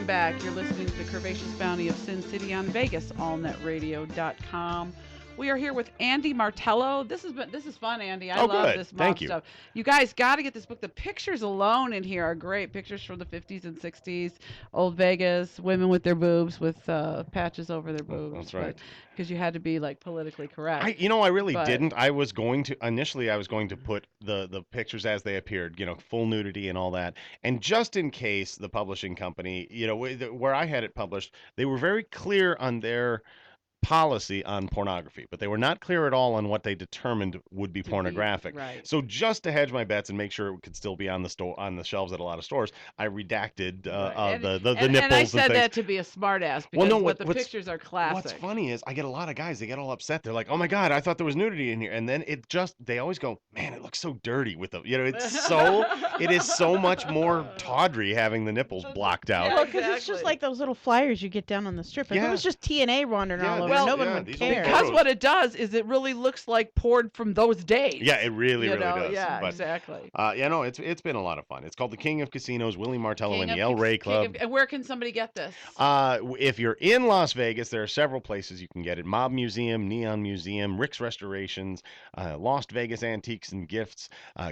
welcome back. You're listening to the Curvaceous Bounty of Sin City on Vegas, allnetradio.com. We are here with Andy Martello. This is fun, Andy. I Oh, love good. this mob Thank you. stuff. You guys got to get this book. The pictures alone in here are great. Pictures from the 50s and 60s, old Vegas, women with their boobs with patches over their boobs, That's but right. because you had to be like politically correct. I really But didn't. I was going to initially. I was going to put the pictures as they appeared. Full nudity and all that. And just in case the publishing company, where I had it published, they were very clear on their policy on pornography, but they were not clear at all on what they determined would be to be pornographic. right. So just to hedge my bets and make sure it could still be on the shelves at a lot of stores, I redacted Right. The And I nipples and said things. that to be a smartass Well, no, because but the what's pictures are what's classic. funny is I get a lot of guys, they get all upset. They're like, "Oh my God, I thought there was nudity in here." And then they always go, "Man, it looks so dirty with the, it is so much more tawdry having the nipples blocked out." Yeah, Well, because it's just exactly. like those little flyers you get down on the strip. If it Yeah. was just TNA wandering Yeah, all over, Well, no one yeah, would these old care. Because photos. what it does is it really looks like poured from those days. Yeah, it really, you really know? does. Yeah, But exactly. no, it's been a lot of fun. It's called The King of Casinos, Willie Martello and the El King Rey Club. and where can somebody get this? If you're in Las Vegas, there are several places you can get it: Mob Museum, Neon Museum, Rick's Restorations, Lost Vegas Antiques and Gifts,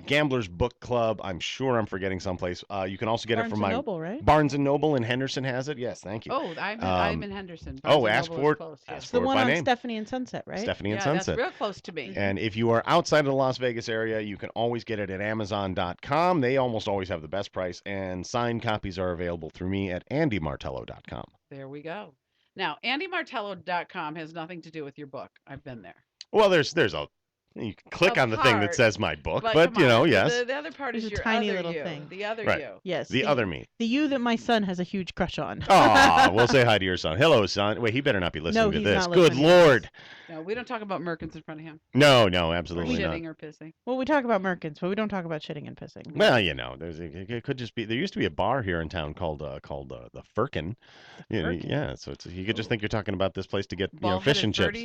Gamblers Book Club. I'm sure I'm forgetting someplace. You can also get it Barnes from and my Noble, right? Barnes and Noble in Henderson has it. Yes, thank you. Oh, I'm Um, in Henderson. Barnes and ask Noble for is it. close. Yeah. Ask The for it one by on name. Stephanie and Sunset, right? Stephanie and Yeah, Sunset. that's real close to me. And if you are outside of the Las Vegas area, you can always get it at Amazon.com. They almost always have the best price, and signed copies are available through me at AndyMartello.com. There we go. Now, AndyMartello.com has nothing to do with your book. I've been there. Well, there's a you can click A on the thing that part, says my book, but but come on. yes, The other part There's is a your tiny other little you. thing. The other right. you. Yes. The other me. The you that my son has a huge crush on. Aw, we'll say hi to your son. Hello, son. Wait, he better not be listening No, to he's this. not Good listening to Lord. No, we don't talk about Merkins in front of him. No, Or absolutely not. shitting or pissing. Well, we talk about Merkins, but we don't talk about shitting and pissing. Well, it could just be. There used to be a bar here in town called the Firkin. Firkin? Yeah. So you could just think you're talking about this place to get fish Bald-headed and chips.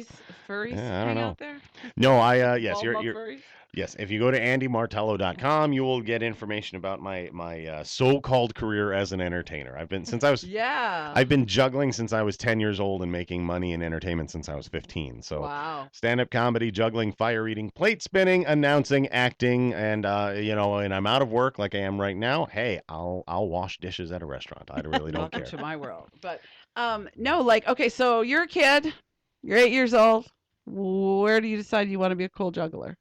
furries Yeah, I don't hang know. out there? No, yes, Bald mug you're furries? yes. If you go to AndyMartello.com, you will get information about my so-called career as an entertainer. Yeah. I've been juggling since I was 10 years old and making money in entertainment since I was 15. So Wow. stand-up comedy, juggling, fire eating, plate spinning, announcing, acting, and and I'm out of work like I am right now. Hey, I'll wash dishes at a restaurant. I really don't Welcome care. to my world. But no, like, okay, so you're a kid, you're 8 years old. Where do you decide you want to be a cool juggler?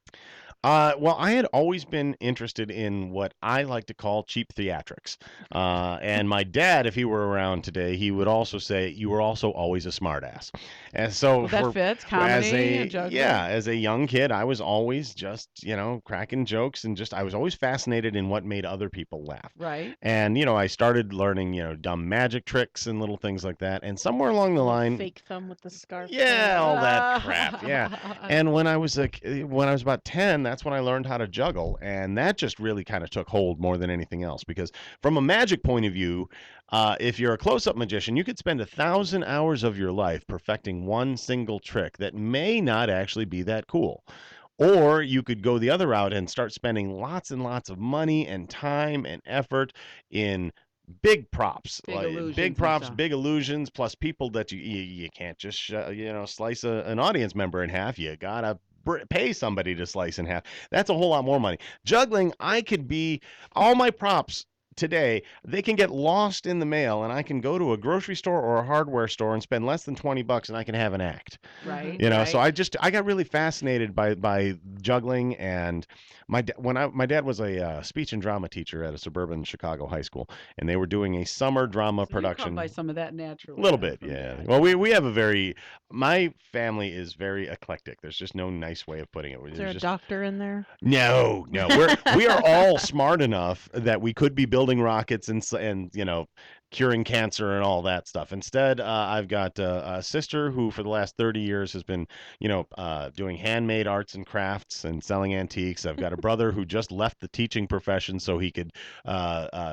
Well, I had always been interested in what I like to call cheap theatrics. And my dad, if he were around today, he would also say, "You were also always a smartass." And so, Well, that fits. as Comedy, a juggler. as a young kid, I was always just cracking jokes and I was always fascinated in what made other people laugh. Right. And I started learning dumb magic tricks and little things like that. And somewhere along the Little line, fake thumb with the scarf. yeah, thing. all that crap. Yeah. And when I was about 10, that's when I learned how to juggle, and that just really kind of took hold more than anything else. Because from a magic point of view, if you're a close-up magician, you could spend 1,000 hours of your life perfecting one single trick that may not actually be that cool. Or you could go the other route and start spending lots and lots of money and time and effort in big props, Big like illusions big and props, stuff. big illusions, plus people that you can't just slice an audience member in half. You gotta pay somebody to slice in half. That's a whole lot more money. Juggling, I could be all my props today, they can get lost in the mail, and I can go to a grocery store or a hardware store and spend less than $20 and I can have an act. Right. So right. I got really fascinated by juggling. And my dad was a speech and drama teacher at a suburban Chicago high school, and they were doing a summer drama So you come production. by some of that naturally. A little then bit, from yeah. Dad. Well, we have my family is very eclectic. There's just no nice way of putting it. Is there a Just doctor in there? no. We are all smart enough that we could be building rockets and curing cancer and all that stuff. Instead, I've got a sister who for the last 30 years has been doing handmade arts and crafts and selling antiques. I've got a brother who just left the teaching profession so he could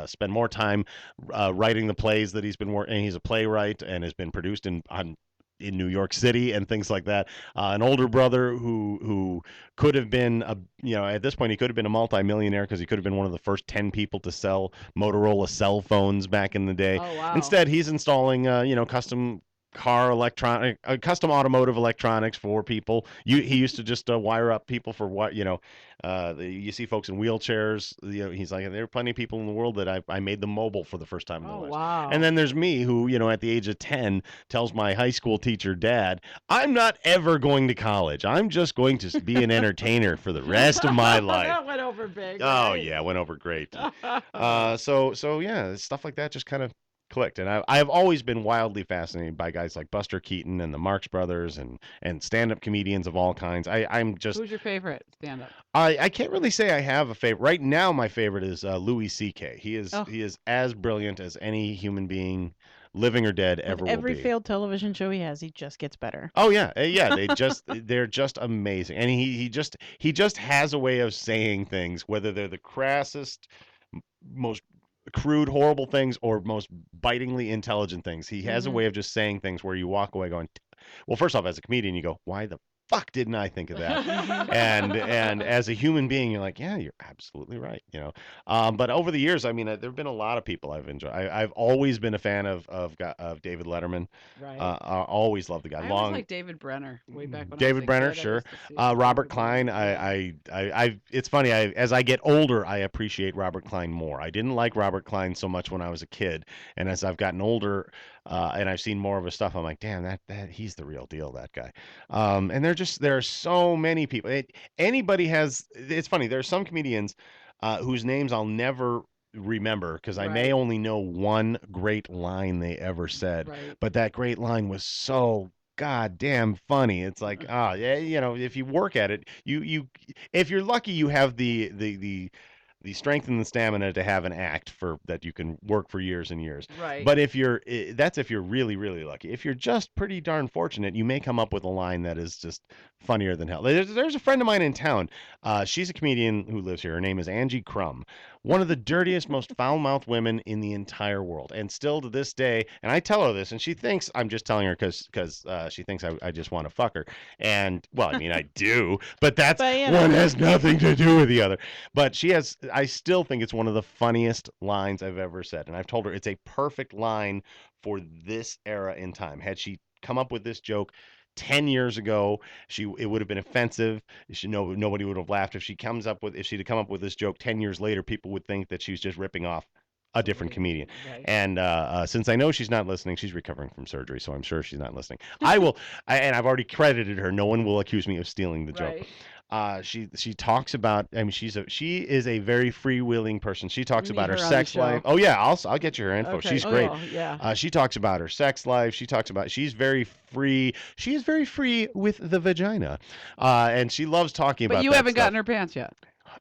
spend more time writing the plays that he's been working. He's a playwright and has been produced on in New York City and things like that. An older brother who could have been at this point he could have been a multimillionaire because he could have been one of the first 10 people to sell Motorola cell phones back in the day. Oh, wow. Instead, he's installing custom automotive electronics for people. He used to just wire up people for what you see folks in wheelchairs. He's like, there are plenty of people in the world that I made them mobile for the first time in their Oh, lives. wow. And then there's me who, at the age of 10, tells my high school teacher, Dad, I'm not ever going to college. I'm just going to be an entertainer for the rest of my life. That went over big. Oh, right? yeah, went over great. So yeah, stuff like that just kind of clicked. And I have always been wildly fascinated by guys like Buster Keaton and the Marx Brothers and stand-up comedians of all kinds. I'm just Who's your favorite stand-up? I can't really say I have a favorite. Right now, my favorite is Louis C.K. He is Oh. he is as brilliant as any human being, living or dead, ever With every will be. failed television show he has, he just gets better. Oh yeah, yeah. They're just amazing, and he just has a way of saying things, whether they're the crassest, most crude, horrible things or most bitingly intelligent things. He has a way of just saying things where you walk away going, well, first off, as a comedian, you go, why the fuck didn't I think of that? and as a human being, you're like, yeah, you're absolutely right. But over the years, I mean, there've been a lot of people I've enjoyed. I've always been a fan of David Letterman. Right. I always loved the guy. I always liked David Brenner way back when David I was a Brenner, kid. I sure. used to see him Robert over there. Klein. I it's funny. As I get older, I appreciate Robert Klein more. I didn't like Robert Klein so much when I was a kid, and as I've gotten older, and I've seen more of his stuff, I'm like, damn, that he's the real deal, that guy. And there are so many people. Anybody has. It's funny. There are some comedians whose names I'll never remember because I may Right. only know one great line they ever said, Right. but that great line was so goddamn funny. It's like, yeah, if you work at it, you if you're lucky, you have the strength and the stamina to have an act for that you can work for years and years. Right. But that's if you're really, really lucky. If you're just pretty darn fortunate, you may come up with a line that is just funnier than hell. There's a friend of mine in town. She's a comedian who lives here. Her name is Angie Crum. One of the dirtiest, most foul-mouthed women in the entire world. And still to this day, and I tell her this, and she thinks I'm just telling her because she thinks I just want to fuck her. And, well, I mean, I do, but that's one has nothing to do with the other. But I still think it's one of the funniest lines I've ever said. And I've told her it's a perfect line for this era in time. Had she come up with this joke 10 years ago, it would have been offensive. Nobody would have laughed. If she'd come up with this joke 10 years later, people would think that she was just ripping off a different comedian. Right. And since I know she's not listening, she's recovering from surgery, so I'm sure she's not listening. And I've already credited her. No one will accuse me of stealing the joke. Right. She talks about. I mean, she is a very freewheeling person. She talks Meet about her her on the sex life. show. Oh yeah, I'll get you her info. Okay. She's Oh, great. yeah. She talks about her sex life. She's very free. She is very free with the vagina, and she loves talking about. But you that haven't stuff. gotten her pants yet.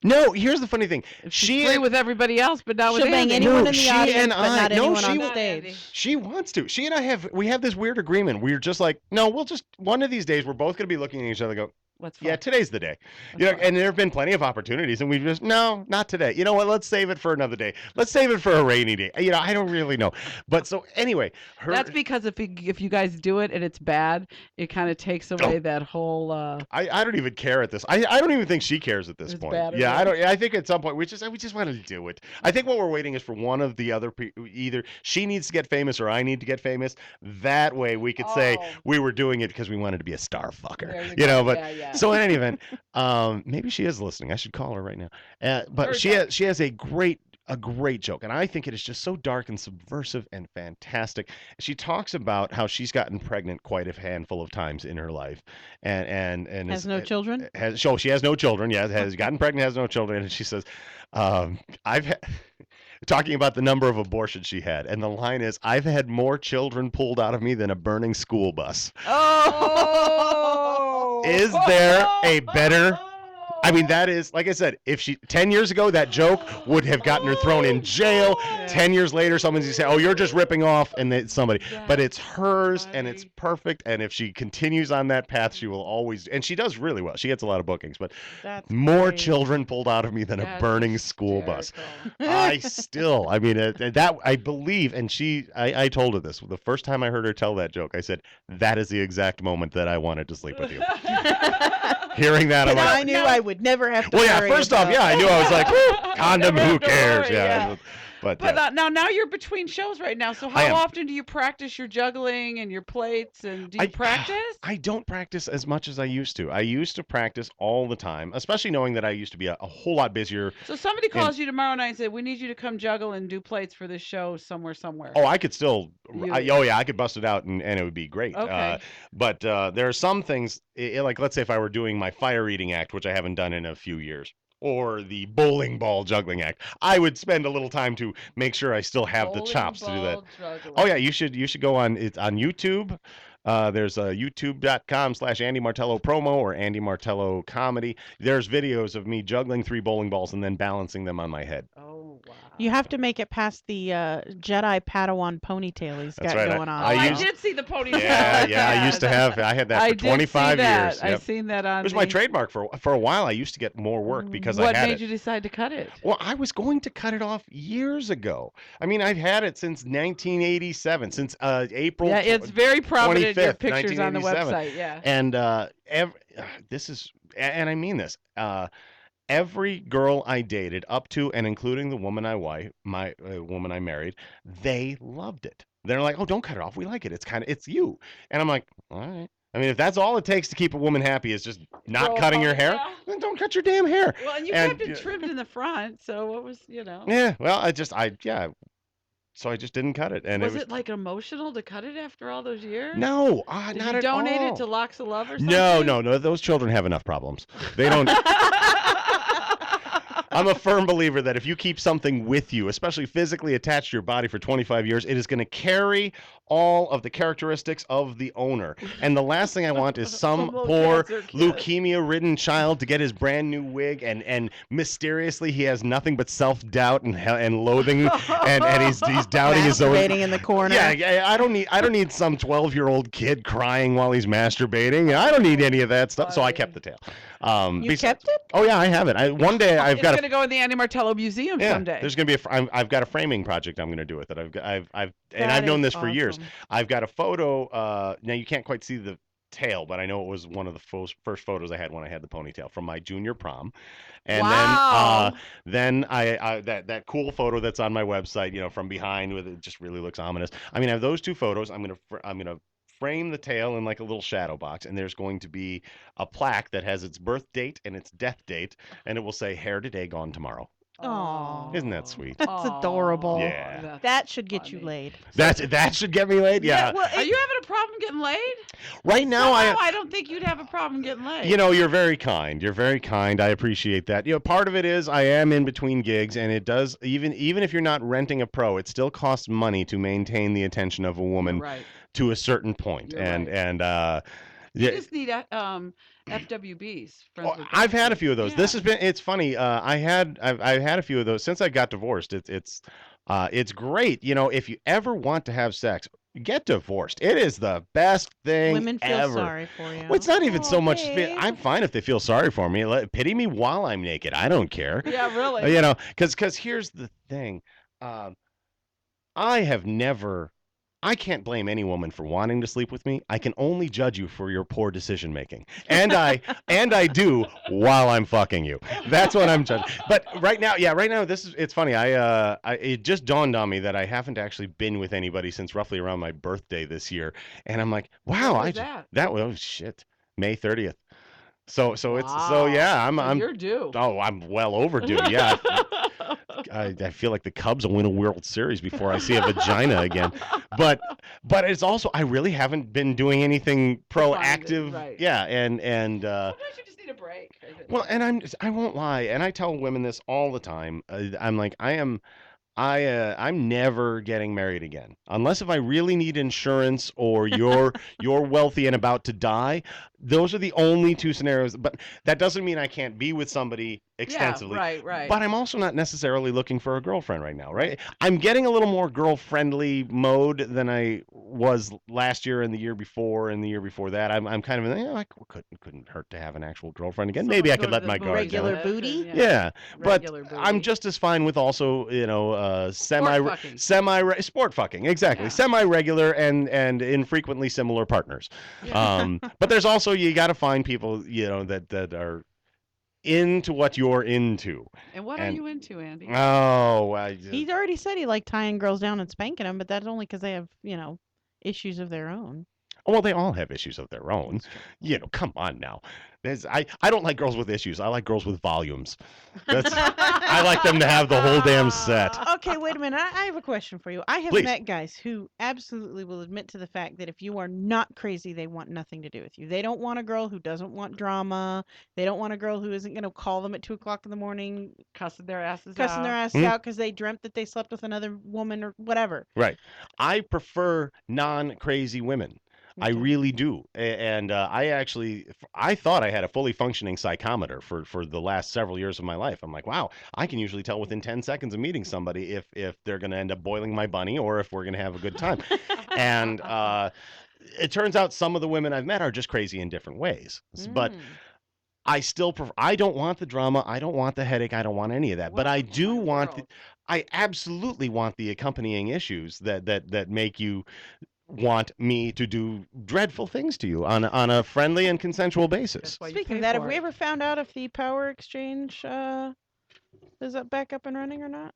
No, here's the funny thing. She's free with everybody else, but not with She'll bang Andy. anyone in the she audience, and but I- not no, anyone she on will- stage. She wants to. She and I have this weird agreement. We're just like, no, we'll just one of these days we're both gonna be looking at each other and go, Let's yeah, fuck. today's the day. Let's fuck. And there have been plenty of opportunities, and we've just no, not today. You know what? Let's save it for another day. Let's save it for a rainy day. I don't really know. But so anyway, That's because if you guys do it and it's bad, it kind of takes away that whole. I don't even care at this. I don't even think she cares at this It's point. bad or Yeah, I good. don't. I think at some point we just want to do it. I think what we're waiting is for one of the other people. Either she needs to get famous or I need to get famous. That way we could say Oh. we were doing it because we wanted to be a star fucker. There you You know, go. but Yeah. so in any event, maybe she is listening. I should call her right now. But Or she has a great joke, and I think it is just so dark and subversive and fantastic. She talks about how she's gotten pregnant quite a handful of times in her life, and Has no children? she has no children. Yeah, has gotten pregnant, has no children, and she says, "I've had." Talking about the number of abortions she had, and the line is, "I've had more children pulled out of me than a burning school bus." Oh. Is there a better I mean, that is, like I said, if she 10 years ago, that joke would have gotten her thrown in jail. Yeah. 10 years later, someone's going to say, oh, you're just ripping off, and it's somebody. But it's That's hers, and funny. it's perfect. And if she continues on that path, she will always, and she does really well. She gets a lot of bookings, but That's more great. children pulled out of me than a That's burning school bus. hysterical. I mean, that I believe, and I told her this the first time I heard her tell that joke. I said, that is the exact moment that I wanted to sleep with you. Hearing that, I'm And I like, knew I would never have to well, yeah, worry first off, about- yeah, I knew I was like, woo, condom, Never who have to cares? worry, Yeah. yeah. But But yeah. now you're between shows right now. So I am. how often do you practice your juggling and your plates? And do you practice? I don't practice as much as I used to. I used to practice all the time, especially knowing that I used to be a whole lot busier. So somebody calls you tomorrow night and say, "We need you to come juggle and do plates for this show somewhere." Oh, I could still. You- Oh yeah, I could bust it out and it would be great. Okay. But there are some things, like let's say if I were doing my fire eating act, which I haven't done in a few years, or the bowling ball juggling act, I would spend a little time to make sure I still have the Bowling chops to do that. ball juggling. Oh yeah, you should go on. It's on YouTube. There's youtube.com/Andy Martello promo or Andy Martello comedy. There's videos of me juggling 3 bowling balls and then balancing them on my head. Oh wow. You have to make it past the Jedi Padawan ponytail he's That's got right, going on. I I used- did see the ponytail. Yeah, I used to have. I had that I for did see 25 that. years. I Yep. seen that on. It was my the- trademark for a while. I used to get more work because What I had made it. you decide to cut it? Well, I was going to cut it off years ago. I mean, I've had it since 1987, since April. Yeah, it's very prominent in your 25th, pictures on the 1987. website. Yeah. And this is, and I mean this. Every girl I dated, up to and including the woman my woman I married, they loved it. They're like, "Oh, don't cut it off. We like it. It's you." And I'm like, "All right." I mean, if that's all it takes to keep a woman happy is just not Grow a cutting your hair, ponytail? then don't cut your damn hair. Well, and you And, kept it trimmed in the front, so what was, you know? Yeah, well, so I just didn't cut it, and Was it was it like emotional to cut it after all those years? no, Did not you at donate all. it to Locks of Love or something? No. Those children have enough problems. They don't. I'm a firm believer that if you keep something with you, especially physically attached to your body for 25 years, it is going to carry all of the characteristics of the owner. And the last thing I want is some Little poor cancer kid. leukemia-ridden child to get his brand new wig and mysteriously he has nothing but self-doubt and loathing and he's doubting his own. Masturbating in the corner. Yeah, I don't need some 12-year-old kid crying while he's masturbating. I don't need any of that stuff. So I kept the tail. You kept it? Oh yeah, I have it. One day I've It's got going to go in the Andy Martello Museum someday. there's gonna be I've got a framing project I'm gonna do with it. I've known this for years. I've got a photo. Now you can't quite see the tail, but I know it was one of the first photos I had when I had the ponytail from my junior prom. And Wow. then I that cool photo that's on my website, from behind with it just really looks ominous. I mean, I have those 2 photos. I'm gonna frame the tail in like a little shadow box, and there's going to be a plaque that has its birth date and its death date, and it will say hair today, gone tomorrow. Aw. Isn't that sweet? That's adorable. Yeah. That's That should get you funny. laid. That should get me laid. Yeah. well, Are you having a problem getting laid? Right now I don't think you'd have a problem getting laid. You're very kind. You're very kind. I appreciate that. Part of it is I am in between gigs, and it does even if you're not renting a pro, it still costs money to maintain the attention of a woman right. to a certain point. You're And right. and You yeah, just need FWBs. Friends with I've had a benefits. few of those. Yeah. This has been. It's funny. I've had a few of those since I got divorced. It's great. If you ever want to have sex, get divorced. It is the best thing Women feel ever. sorry for you. Well, it's not even so Aw, much. babe. I'm fine if they feel sorry for me. Pity me while I'm naked. I don't care. Yeah, really. Because here's the thing. I have never. I can't blame any woman for wanting to sleep with me. I can only judge you for your poor decision making, and I do while I'm fucking you. That's what I'm judging. But right now, it's funny. It just dawned on me that I haven't actually been with anybody since roughly around my birthday this year, and I'm like, wow, When was that? that was shit, May 30th. So it's Wow. yeah, So I'm You're due. I'm well overdue. Yeah. I feel like the Cubs will win a World Series before I see a vagina again. But it's also I really haven't been doing anything proactive. right. Yeah, and Sometimes you just need a break. well, and I won't lie, and I tell women this all the time. I'm like I am I'm never getting married again unless if I really need insurance or you're wealthy and about to die. Those are the only two scenarios. But that doesn't mean I can't be with somebody Yeah, extensively. right, right, But I'm also not necessarily looking for a girlfriend right now, right. right? I'm getting a little more girl friendly mode than I was last year and the year before and the year before that. I'm kind of I couldn't hurt to have an actual girlfriend again. Someone Maybe to I go could to let the my guard movies down. Regular with, booty? and Yeah, but regular I'm booty. just as fine with also, semi sport fucking, exactly, Yeah. semi regular and infrequently similar partners. Yeah. But there's also you got to find people that are into what you're into, And what are and you into, Andy? oh, He's already said he liked tying girls down and spanking them, but that's only because they have, issues of their own. well, they all have issues of their own. That's true. Come on now. I don't like girls with issues. I like girls with volumes. I like them to have the whole damn set. Okay, wait a minute. I have a question for you. I have Please. met guys who absolutely will admit to the fact that if you are not crazy, they want nothing to do with you. They don't want a girl who doesn't want drama. They don't want a girl who isn't going to call them at 2 o'clock in the morning, Cussing their asses cussing their out. asses out because they dreamt that they slept with another woman or whatever. Right. I prefer non-crazy women. I Okay. really do. And I thought I had a fully functioning psychometer for the last several years of my life. I'm like, wow, I can usually tell within 10 seconds of meeting somebody if they're going to end up boiling my bunny or if we're going to have a good time. And it turns out some of the women I've met are just crazy in different ways. But Mm. I still prefer. I don't want the drama. I don't want the headache. I don't want any of that. But Welcome I to do my want. world. I absolutely want the accompanying issues that make you want me to do dreadful things to you on a friendly and consensual basis. That's why you Speaking pay of that, have for we it. ever found out if the power exchange is back up and running or not?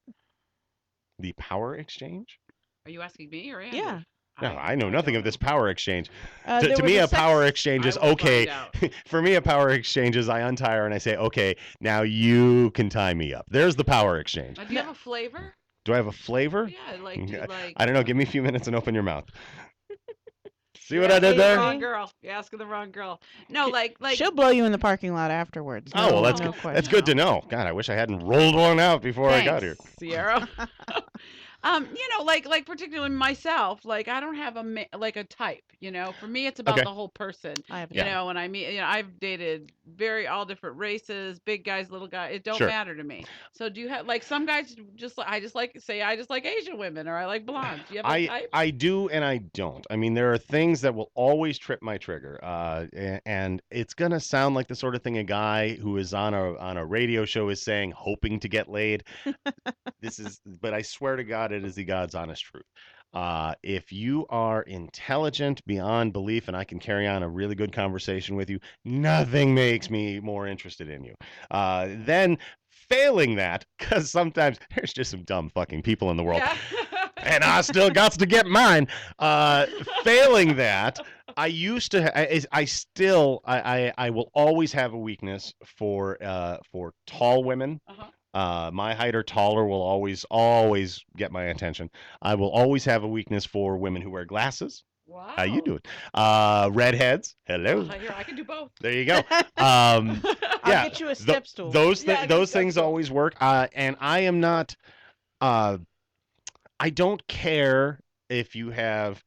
The power exchange? Are you asking me or Andy? Yeah. No, I know nothing don't of this know. power exchange. There To was me, a a power sex- exchange I is will okay. find out. For me, a power exchange is I untie her and I say, okay, now you can tie me up. There's the power exchange. Do you have a flavor? Do I have a flavor? Yeah, like do you like? I don't know. Give me a few minutes and open your mouth. See You're what I did asking the there? wrong girl. You're asking the wrong girl. No, like She'll blow you in the parking lot afterwards. Oh, well, No, that's no good. question. That's good to know. God, I wish I hadn't rolled one out before I got here. Thanks, Sierra. Like particularly myself, like I don't have like a type, For me, it's about Okay. the whole person, I have you know. And I mean, I've dated all different races, big guys, little guys. It don't Sure. matter to me. So do you have like some guys I just like Asian women or I like blondes. Do you have a type? I do and I don't. I mean, there are things that will always trip my trigger, and it's gonna sound like the sort of thing a guy who is on a radio show is saying, hoping to get laid. But I swear to God, it is the God's honest truth. If you are intelligent beyond belief and I can carry on a really good conversation with you, nothing makes me more interested in you. Then failing that, because sometimes there's just some dumb fucking people in the world. Yeah. And I still got to get mine. Failing that, I used to. I will always have a weakness for tall women. My height or taller will always get my attention. I will always have a weakness for women who wear glasses. Wow. How you doing? Redheads. Hello. Here, I can do both. There you go. I'll yeah, get you a step stool. Those Yeah, I got a those step things stool. always work. And I am not. I don't care if you have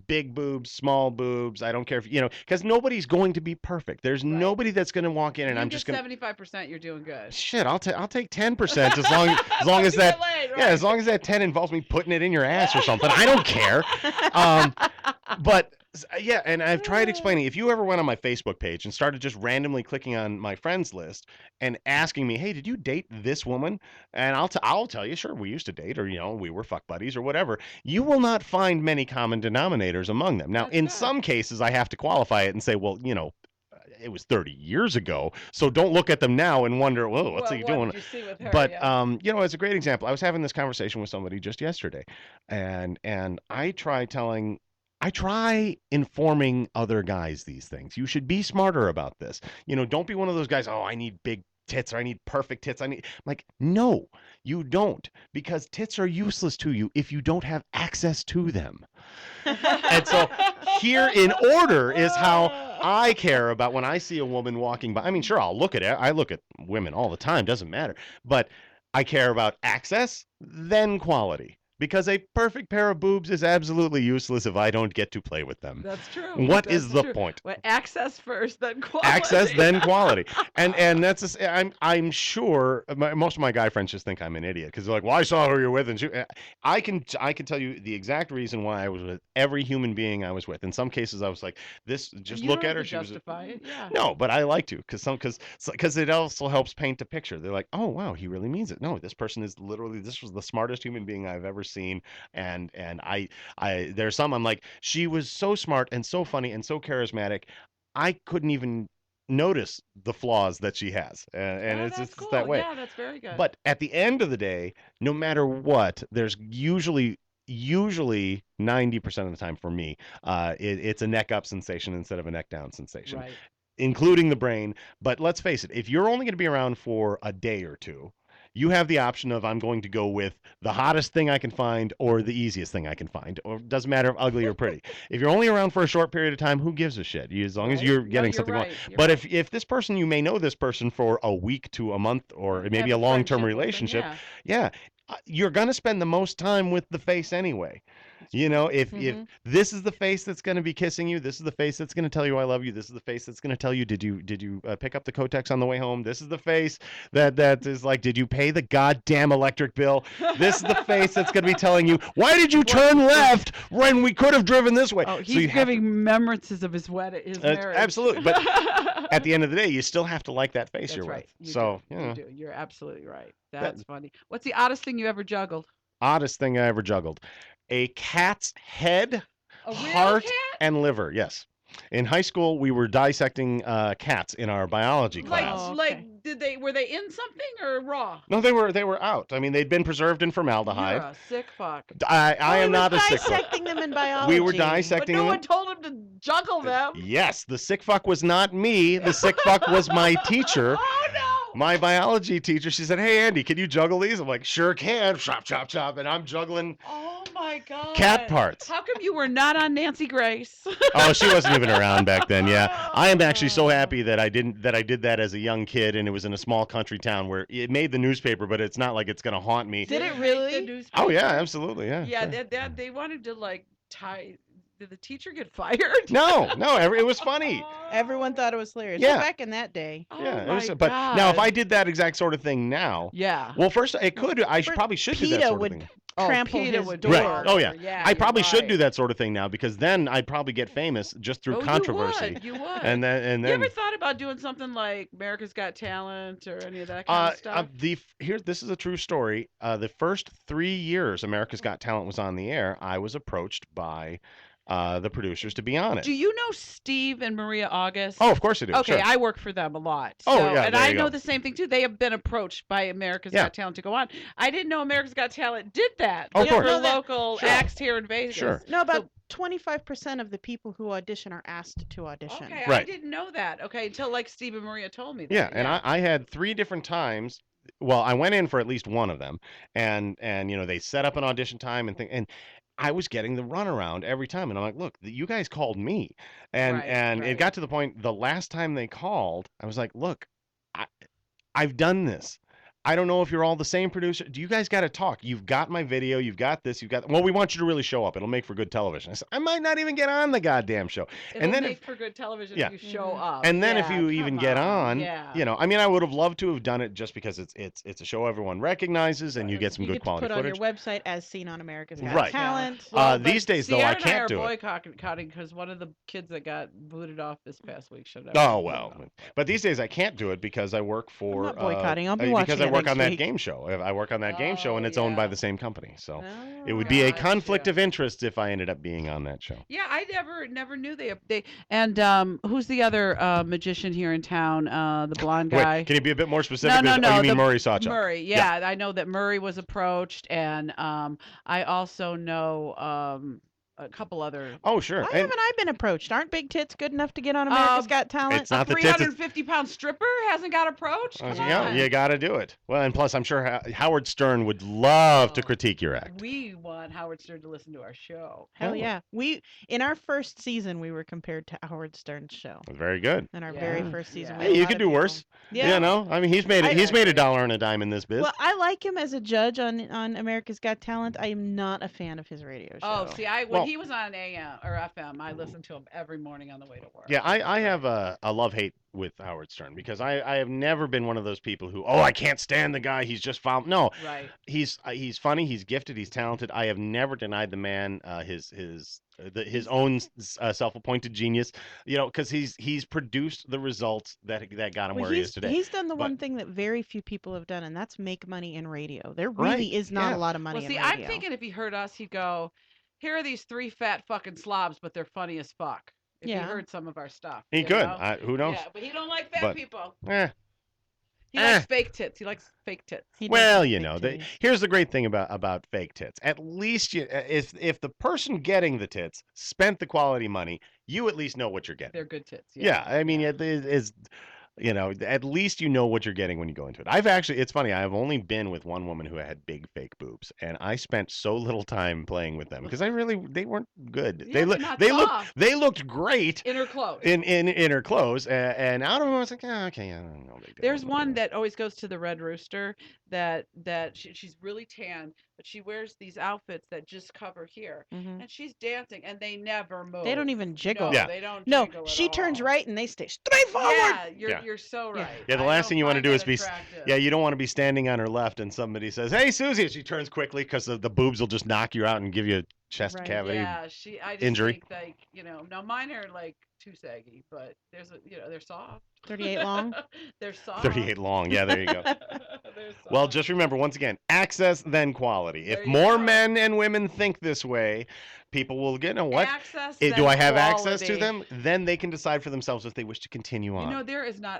big boobs, small boobs. I don't care if because nobody's going to be perfect. There's Right. nobody that's going to walk in and You I'm get just going. 75%. You're doing good. Shit, I'll take 10% as long as You that. get laid, Yeah, right? as long as that 10 involves me putting it in your ass or something. I don't care. But yeah, and I've tried explaining. If you ever went on my Facebook page and started just randomly clicking on my friends list and asking me, "Hey, did you date this woman?" and I'll tell you, sure, we used to date, or we were fuck buddies or whatever. You will not find many common denominators among them. Now, That's in good. some cases, I have to qualify it and say, well, it was 30 years ago, so don't look at them now and wonder, whoa, what's he What doing? did you see with her? But Yeah. it's a great example. I was having this conversation with somebody just yesterday, and I try informing other guys these things. You should be smarter about this. Don't be one of those guys, oh, I need big tits or I need perfect tits. I'm like, no, you don't, because tits are useless to you if you don't have access to them. And so here in order is how I care about when I see a woman walking by. I mean, sure, I'll look at it. I look at women all the time, doesn't matter. But I care about access, then quality. Because a perfect pair of boobs is absolutely useless if I don't get to play with them. That's true. What is That's the true. point? Well, access first, then quality. Access then quality, and that's I'm sure most of my guy friends just think I'm an idiot because they're like, well, I saw who you're with, and I can tell you the exact reason why I was with every human being I was with. In some cases, I was like, this, just You look don't at have her. to She was justify it. Yeah. no, but I like to because it also helps paint a picture. They're like, oh wow, he really means it. No, this person is literally, this was the smartest human being I've ever seen, and there's some I'm like, she was so smart and so funny and so charismatic. I couldn't even notice the flaws that she has, and Oh, it's that's just that cool. way. Yeah, that's very good. But at the end of the day, no matter what, there's usually 90% of the time for me, it's a neck up sensation instead of a neck down sensation, right. including the brain. But let's face it, if you're only going to be around for a day or two, you have the option of, I'm going to go with the hottest thing I can find or the easiest thing I can find, or it doesn't matter if ugly or pretty. If you're only around for a short period of time, who gives a shit? As long as Right. you're No, getting you're something wrong. right. You're But right. if this person, you may know this person for a week to a month or Have maybe a a long-term friendship with them, relationship, yeah. yeah, you're going to spend the most time with the face anyway. You know, if this is the face that's going to be kissing you, this is the face that's going to tell you I love you, this is the face that's going to tell you, did you pick up the Kotex on the way home? This is the face that is like, did you pay the goddamn electric bill? This is the face that's going to be telling you, why did you turn left when we could have driven this way? Oh, So he's you have to- giving remembrances of his wedding, his marriage. absolutely. But at the end of the day, you still have to like that face That's you're right. with. You So, do. you know, You do. You're absolutely right. that That's funny. What's the oddest thing you ever juggled? oddest thing I ever juggled. A cat's head, A real heart, cat? and liver. Yes. In high school, we were dissecting cats in our biology Like, class. Oh, okay. like, were they in something or raw? No, they were out. I mean, they'd been preserved in You're formaldehyde. a sick fuck. I am not a sick fuck. Dissecting them in biology. We were But dissecting no them. one told him to juggle them. Yes, the sick fuck was not me. The sick fuck was my teacher. Oh no! My biology teacher. She said, "Hey Andy, can you juggle these?" I'm like, "Sure can." Chop, chop, chop, and I'm juggling Oh my god! cat parts. How come you were not on Nancy Grace? Oh, she wasn't even around back then. Yeah, I am actually so happy that I did that as a young kid, and it was in a small country town where it made the newspaper, but it's not like it's gonna haunt me. Did it make really? the newspaper? Oh yeah, absolutely, yeah. Yeah, sure. they wanted to like tie. Did the teacher get fired? No, it was funny. Everyone thought it was hilarious. Yeah. Well, back in that day. Oh Yeah, it my was. But now, if God. I did that exact sort of thing now, Yeah. well, first it could. I First, probably should do that PETA sort would of thing. trample PETA his would door. Right. Oh yeah. Yeah, I you're probably should do right. that sort of thing now because then I'd probably get famous just through Oh, controversy. You would. And then You ever thought about doing something like America's Got Talent or any of that kind of stuff? This is a true story. The first 3 years America's Got Talent was on the air, I was approached by the producers to be on it. Do you know Steve and Maria August? Oh, of course I do. Okay, Sure. I work for them a lot. Oh, So, yeah, and there I you know go. the same thing too. They have been approached by America's Yeah. Got Talent to go on. I didn't know America's Got Talent did that. Oh, of for course. No, that- local Sure. acts here in Vegas. Sure. No, about 25% of the people who audition are asked to audition. Okay, I Right. didn't know that. Okay, until like Steve and Maria told me that. Yeah, and I had 3 different times. Well, I went in for at least one of them, and they set up an audition time and I was getting the runaround every time, and I'm like, look, you guys called me, and Right, it right. got to the point the last time they called, I was like, look, I, I've done this. I don't know if you're all the same producer. Do you guys got to talk? You've got my video. You've got this. You've got. Well, we want you to really show up. It'll make for good television. I said, I might not even get on the goddamn show. It'll and then make if, for good television yeah. if you show up. and then if Yeah, you even come get on, yeah. I mean, I would have loved to have done it just because it's a show everyone recognizes and you get some You good get to quality put footage. on your website as seen on America's Got Right. Talent. Well, but These days, though, Sierra I and can't do are it. boycotting because one of the kids that got booted off this past week should have. Oh well, but these days I can't do it because I work for. I'm not boycotting. I'll be because watching I it work next on that week. game show. I work on that game show, and Oh, it's owned by yeah. the same company. So Oh, it would be a Gotcha. conflict of interest if I ended up being on that show. Yeah, I never knew they and who's the other magician here in town? The blonde guy. Wait, can you be a bit more specific? No, Oh, you mean the- Murray Sawchuck? Murray, yeah, I know that Murray was approached, and I also know a couple other. Oh, sure. Why And haven't I been approached? Aren't big tits good enough to get on America's Um, Got Talent? it's not the tits. 350-pound stripper hasn't got approached. Come on. You got to do it. Well, and plus, I'm sure Howard Stern would love to Oh, critique your act. We want Howard Stern to listen to our show. Hell Oh. yeah. In our first season, we were compared to Howard Stern's show. Very good. In our Yeah. very first season. Yeah. we had Hey, a you lot could of do people. worse. Yeah. You know, I mean, he's made I- a dollar and a dime in this biz. Well, I like him as a judge on America's Got Talent. I am not a fan of his radio show. Oh, see, when Well- he was on AM or FM, I listened to him every morning on the way to work. Yeah, I have a love-hate with Howard Stern because I have never been one of those people who, I can't stand the guy. He's just foul. No, Right. he's funny. He's gifted. He's talented. I have never denied the man his own self-appointed genius. You know, because he's produced the results that got him Well, where he is today. he's done the But- one thing that very few people have done, and that's make money in radio. There Right, really is not yeah. a lot of money Well, see, in radio. I'm thinking if he heard us, he'd go, "Here are these 3 fat fucking slobs, but they're funny as fuck." If Yeah. he heard some of our stuff. He you could. know? Who knows? Yeah, but he don't like fat But- people. Eh. He likes fake tits. He likes fake tits. He does Well, like you big know, titties. here's the great thing about fake tits. At least if the person getting the tits spent the quality money, you at least know what you're getting. They're good tits. Yeah, I mean, it is, you know, at least you know what you're getting when you go into it. It's funny, I've only been with one woman who had big fake boobs, and I spent so little time playing with them because they weren't good. Yeah, they're not soft. They looked great In her clothes. in her clothes, and out of them I was like, okay, I don't know. There's one that always goes to the Red Rooster that she's really tan, but she wears these outfits that just cover here, Mhm. and she's dancing, and they never move. They don't even jiggle. No, Yeah. they don't. No, jiggle at she turns all. right and they stay straight forward. Yeah, Yeah. you're so Yeah. right. Yeah, the I last don't thing you want to find do that is be attractive. Yeah, you don't want to be standing on her left and somebody says, "Hey, Susie," and she turns quickly because the boobs will just knock you out and give you a chest Right. cavity. Yeah, I just injury. think like, now mine are like too saggy, but they're soft. 38 long. They're soft. 38 long. Yeah, there you go. They're Well, soft. just remember once again, access then quality. There If you more go. men and women think this way, people will get, what? Access. Do then I have access to quality. them? Then they can decide for themselves if they wish to continue on.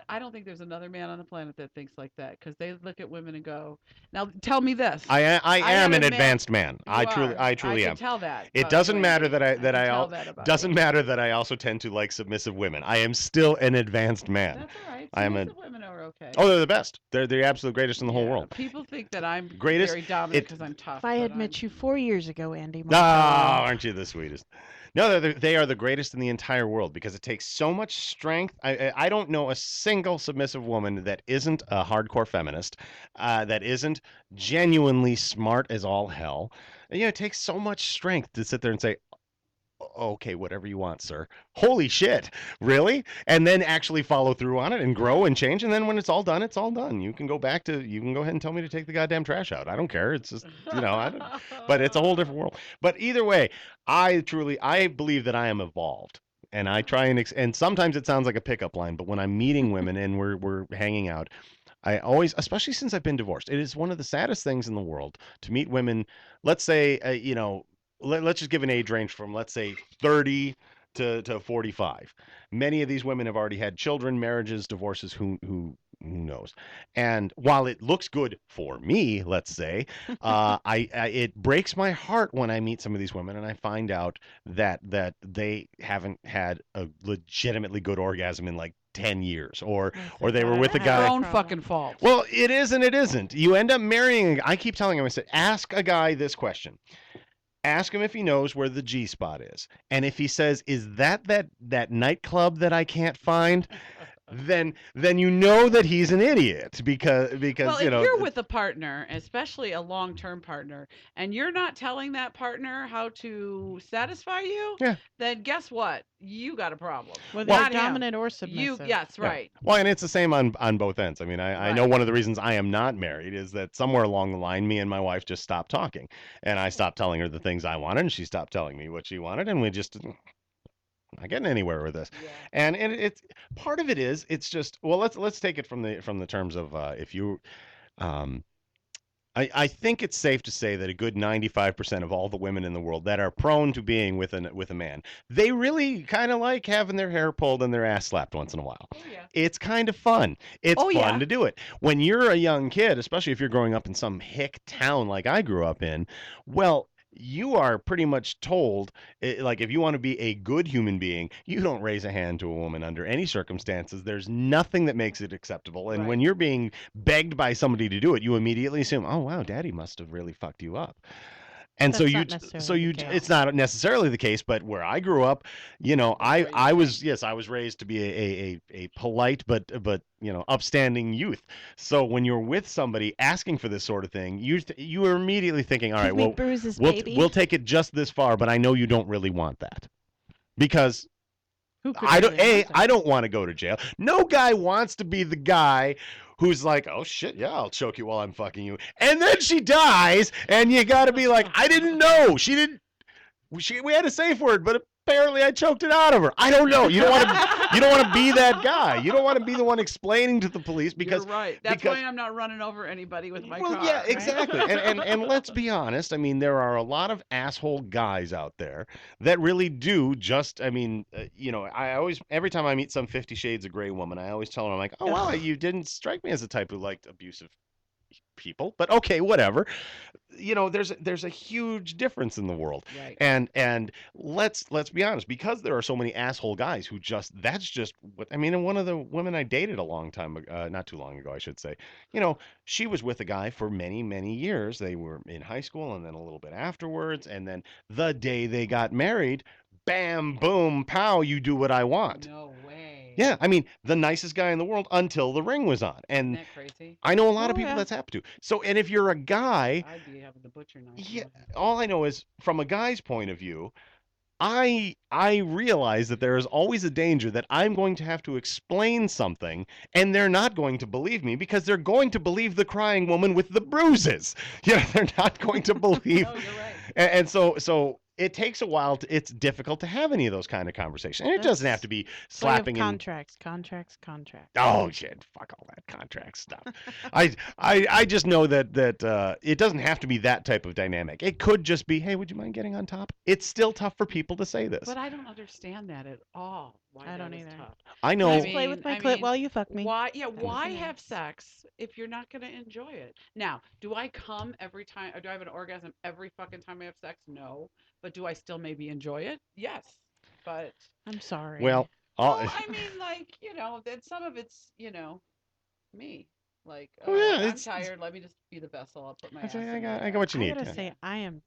I don't think there's another man on the planet that thinks like that because they look at women and go, now tell me this. I am have an a man- advanced man. You I are. truly I am. can tell that. It by doesn't the way. matter that I can tell that about doesn't you. matter that I also tend to like submissive women. I am still an advanced man. That's all right. I am a- Submissive women are okay. Oh, they're the best. They're the absolute greatest in the whole Yeah, world. People think that I'm Greatest- very dominant because I'm tough. If I had but met you 4 years ago, Andy. my Oh, darling. aren't you the sweetest? No, they are the greatest in the entire world because it takes so much strength. I don't know a single submissive woman that isn't a hardcore feminist, that isn't genuinely smart as all hell. And, it takes so much strength to sit there and say, okay, whatever you want, sir. Holy shit, really? And then actually follow through on it and grow and change. And then when it's all done, it's all done. You can go ahead and tell me to take the goddamn trash out. I don't care. It's just, but it's a whole different world. But either way, I believe that I am evolved. And I try and sometimes it sounds like a pickup line, but when I'm meeting women and we're hanging out, I always, especially since I've been divorced, it is one of the saddest things in the world to meet women. Let's say, let's just give an age range from, let's say, 30 to 45. Many of these women have already had children, marriages, divorces, who knows. And while it looks good for me, let's say, it breaks my heart when I meet some of these women and I find out that they haven't had a legitimately good orgasm in like 10 years, or they were with a It's guy. their own fucking fault. Well, it is and it isn't. You end up marrying. I keep telling him, I said, ask a guy this question. Ask him if he knows where the G spot is. And if he says, is that nightclub that I can't find? Then you know that he's an idiot because Well, if you're with a partner, especially a long-term partner, and you're not telling that partner how to satisfy you, Yeah. then guess what? You got a problem. Whether Not you're him. dominant or submissive. Yes, Yeah. right. Well, and it's the same on both ends. I mean, I know Right. one of the reasons I am not married is that somewhere along the line, me and my wife just stopped talking, and I stopped telling her the things I wanted, and she stopped telling me what she wanted, and we just not getting anywhere with this. Yeah. And it's part of it is it's just, well, let's take it from the terms of if you I think it's safe to say that a good 95% of all the women in the world that are prone to being with a man, they really kind of like having their hair pulled and their ass slapped once in a while. Oh, yeah. It's kind of fun. It's Oh, fun yeah. to do it. When you're a young kid, especially if you're growing up in some hick town like I grew up in, well, you are pretty much told, like, if you want to be a good human being, you don't raise a hand to a woman under any circumstances. There's nothing that makes it acceptable. And when Right. you're being begged by somebody to do it, you immediately assume, oh wow, daddy must have really fucked you up. And so That's you, not so necessarily the you, it's case. not necessarily the case, but where I grew up, That's where you I was, think. yes, I was raised to be a polite but upstanding youth. So when you're with somebody asking for this sort of thing, you are immediately thinking, all right, Give me well, bruises, we'll baby. take it just this far, but I know you don't really want that because Who could really want I that? don't want to go to jail. No guy wants to be the guy who's like, oh shit, yeah, I'll choke you while I'm fucking you, and then she dies, and you got to be like, I didn't know, she didn't. We had a safe word, but apparently I choked it out of her. I don't know. You don't want to be that guy. You don't want to be the one explaining to the police You're because right. That's because why I'm not running over anybody with my well, yeah, car. Right? exactly. And let's be honest. I mean, there are a lot of asshole guys out there that really do just. I mean, I always every time I meet some 50 Shades of Grey woman, I always tell her, I'm like, oh wow, Ugh. you didn't strike me as the type who liked abusive people, but okay, whatever. There's a huge difference in the world. Right. And let's be honest, because there are so many asshole guys who just that's just what I mean. And one of the women I dated a long time not too long ago, I should say, you know she was with a guy for many years. They were in high school and then a little bit afterwards, and then the day they got married, bam boom pow, you do what I want. No way. Yeah, I mean, the nicest guy in the world until the ring was on. Isn't And that crazy? I know a lot of Oh people yeah. that's happened to. So, and if you're a guy, I'd be having the butcher knife. yeah, on. all I know is from a guy's point of view, I realize that there is always a danger that I'm going to have to explain something and they're not going to believe me because they're going to believe the crying woman with the bruises. They're not going to believe. No, you're right. And so it takes a while it's difficult to have any of those kind of conversations. And it doesn't have That's to be why you have slapping in. contracts. Oh shit! Fuck all that contract stuff. I just know that it doesn't have to be that type of dynamic. It could just be, hey, would you mind getting on top? It's still tough for people to say this. But I don't understand that at all. Why I that don't is either. tough. I I Please know. play with mean, my I clit mean, while you fuck me. why? Yeah, why Anything have else? sex if you're not gonna enjoy it? Now, do I come every time, or do I have an orgasm every fucking time I have sex? No. But do I still maybe enjoy it? Yes. But I'm sorry. Well, all, well, I mean, like that some of it's me. Like, oh all right, yeah, I'm it's tired. Let me just be the vessel. I'll put my that's, ass in your I got what you I need. gotta Yeah. say, I am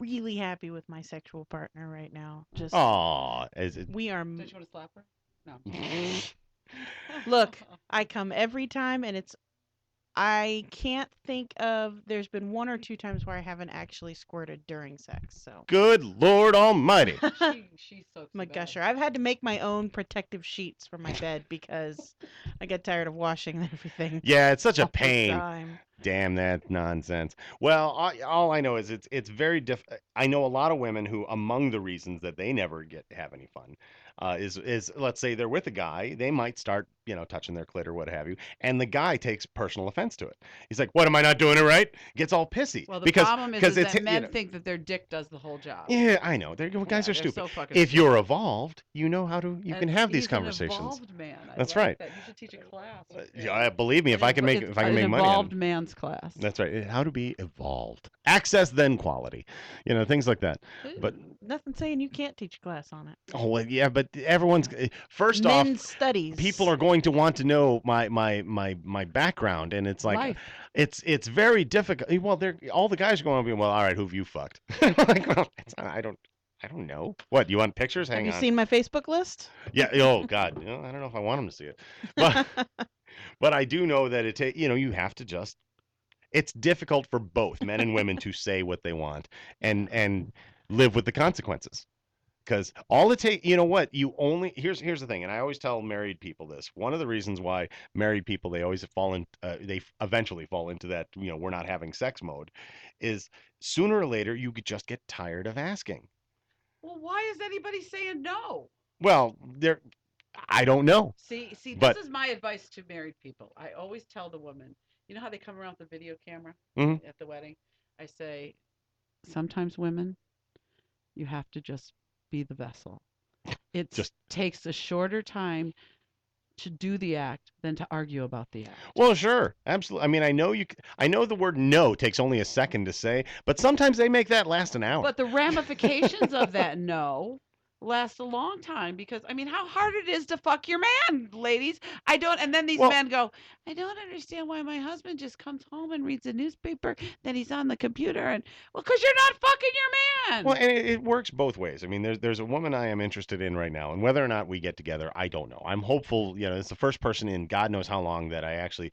really happy with my sexual partner right now. Just Aw, is it? we are. Don't you want to slap her? No. Look, I come every time, and it's. I can't think of. There's been one or two times where I haven't actually squirted during sex. So. Good Lord Almighty. She soaks I'm a you bad. gusher. I've had to make my own protective sheets for my bed because I get tired of washing everything Yeah, it's such a all the pain. time. Damn that nonsense. Well, all I know is it's very I know a lot of women who, among the reasons that they never get have any fun, is let's say they're with a guy, they might start touching their clit or what have you, and the guy takes personal offense to it. He's like, "What am I not doing it right?" Gets all pissy Well, the because problem is it's that men think that their dick does the whole job. yeah, I know. Guys Yeah, are they're stupid. so fucking If you're stupid. evolved, you know how to. You can have these He's an conversations. evolved man. I That's like right. that. You should teach a class. Yeah, believe me, It's if I can an make money on evolved man's class. that's right. How to be evolved. Access then quality. Things like that. But Nothing saying you can't teach a class on it. oh well, yeah, but everyone's first off, Men's studies. people are going to want to know my background, and it's like Life. it's very difficult. Well, they're all the guys are going to be, well, all right, who've you fucked? Like, well, I don't know. What, you want pictures? Have Hang you on. seen my Facebook list? Yeah, oh God. I don't know if I want them to see it. But but I do know that you have to just it's difficult for both men and women to say what they want and live with the consequences. Because all it take, you know what, you only here's the thing, and I always tell married people this. One of the reasons why married people they always fall in, they eventually fall into that we're not having sex mode, is sooner or later you could just get tired of asking. Well, why is anybody saying no? Well, I don't know, See, this but is my advice to married people. I always tell the woman, you know how they come around with the video camera mhm, at the wedding? I say, sometimes women, you have to just be the vessel. It just takes a shorter time to do the act than to argue about the act. Well, sure, absolutely. I mean, I know the word no takes only a second to say, but sometimes they make that last an hour. But the ramifications of that no last a long time because I mean how hard it is to fuck your man, ladies. I don't and then these Well, men go, I don't understand why my husband just comes home and reads the newspaper, then he's on the computer and well, because you're not fucking your man. well, and it works both ways. I mean, there's a woman I am interested in right now, and whether or not we get together, I don't know. I'm hopeful. You know, it's the first person in God knows how long that I actually,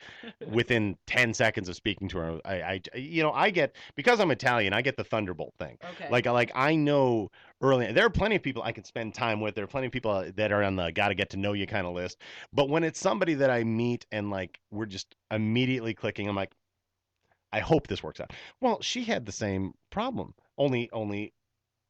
within 10 seconds of speaking to her, I get because I'm Italian, I get the thunderbolt thing. Okay. Like I know early. There are plenty of people I can spend time with. There are plenty of people that are on the gotta get to know you kind of list. But when it's somebody that I meet and like we're just immediately clicking, I'm like, I hope this works out. Well, she had the same problem. Only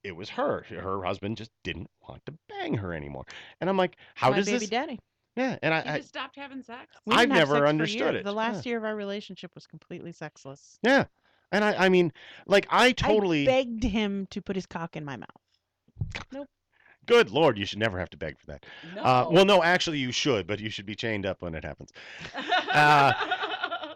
it was her. Her husband just didn't want to bang her anymore. And I'm like, how My does baby this? daddy. Yeah, and He just stopped having sex. We I've didn't have never sex for understood years. it. The Yeah. last year of our relationship was completely sexless. Yeah. And I mean, like I totally I begged him to put his cock in my mouth. Nope. good Lord, you should never have to beg for that. No. Well, no, actually you should, but you should be chained up when it happens. Uh,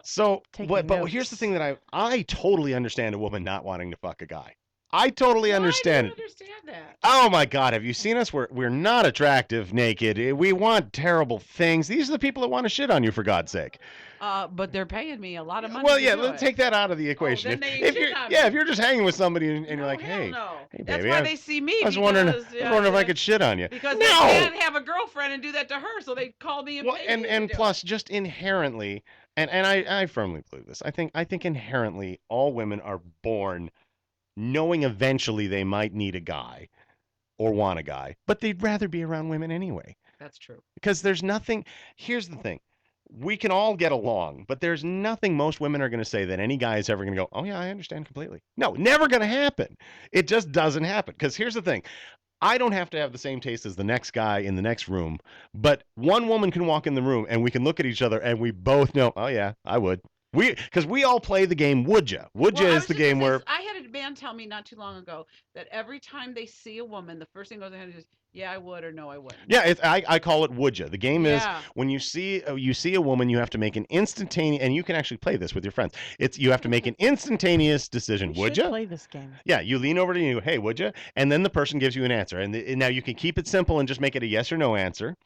So, Taking but here's the notes. thing that I totally understand a woman not wanting to fuck a guy. I totally understand Why it. do you understand that? Oh my God, have you seen us? We're not attractive naked. We want terrible things. These are the people that want to shit on you for God's sake. But they're paying me a lot of money Well, to yeah, do let's it. take that out of the equation. then they if shit you're on yeah, me. if you're just hanging with somebody and you're No, like, hell hey, no. hey, That's baby, why I they see me. was wondering if I could shit on you. Because no. they can't have a girlfriend and do that to her, so they call me and Well, pay me to and do plus, just inherently, and I firmly believe this. I think inherently all women are born knowing eventually they might need a guy or want a guy, but they'd rather be around women anyway. That's true. Because there's nothing. Here's the thing. We can all get along, but there's nothing most women are going to say that any guy is ever going to go, oh, yeah, I understand completely. No, never going to happen. It just doesn't happen. Because here's the thing. I don't have to have the same taste as the next guy in the next room, but one woman can walk in the room and we can look at each other and we both know, oh, yeah, I would. Because we all play the game Would Ya. Would Ya Well, I is was the just gonna game say, where, I had a man tell me not too long ago that every time they see a woman, the first thing goes in their head is, yeah, I would or no, I wouldn't. yeah, I call it Would Ya. The game is Yeah. when you see a woman, you have to make an instantaneous, and you can actually play this with your friends. You have to make an instantaneous decision. We Would should ya? play this game. Yeah, you lean over to you, hey, would you? And then the person gives you an answer. And now you can keep it simple and just make it a yes or no answer.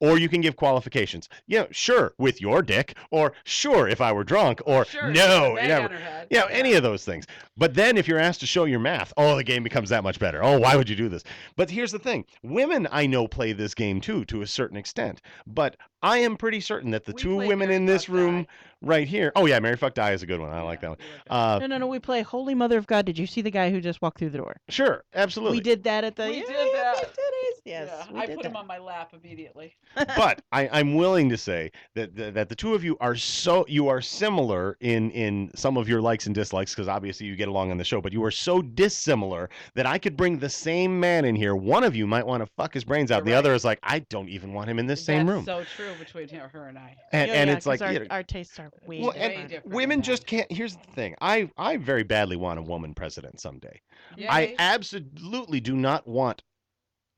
Or you can give qualifications. Yeah, sure, with your dick, or sure, if I were drunk, or Sure, no, with a bag never. on her head. Yeah, any of those things. But then if you're asked to show your math, oh, the game becomes that much better. Oh, why would you do this? But here's the thing. Women, I know, play this game too, to a certain extent. But I am pretty certain that the We two play women Marry, in this Fuck, room Die. right here. Oh, yeah, Mary Fuck Die is a good one. I like that one. we like that. No. We play Holy Mother of God. Did you see the guy who just walked through the door? Sure, absolutely. We did that at the. We yeah, did yeah, that. big titties. Yes, Yeah, we I did put that. him on my lap immediately. But I'm willing to say that the two of you are similar in some of your likes and dislikes because obviously you get along on the show, but you are so dissimilar that I could bring the same man in here. One of you might want to fuck his brains out, and the You're other right. is like, I don't even want him in this same That's room. so true between her and I. And Yeah, it's like 'cause our, you know, our tastes are way well, different. and different. women Yeah. just can't. Here's the thing. I very badly want a woman president someday. Yay. I absolutely do not want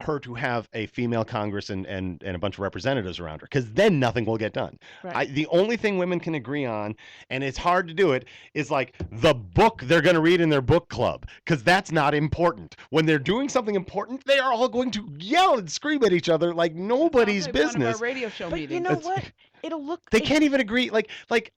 her to have a female Congress and a bunch of representatives around her because then nothing will get done. Right. The only thing women can agree on, and it's hard to do it, is like the book they're going to read in their book club because that's not important. When they're doing something important, they are all going to yell and scream at each other like nobody's Sounds like one of business. our radio show But meetings. you know It's- what? It'll look. They can't even agree. Like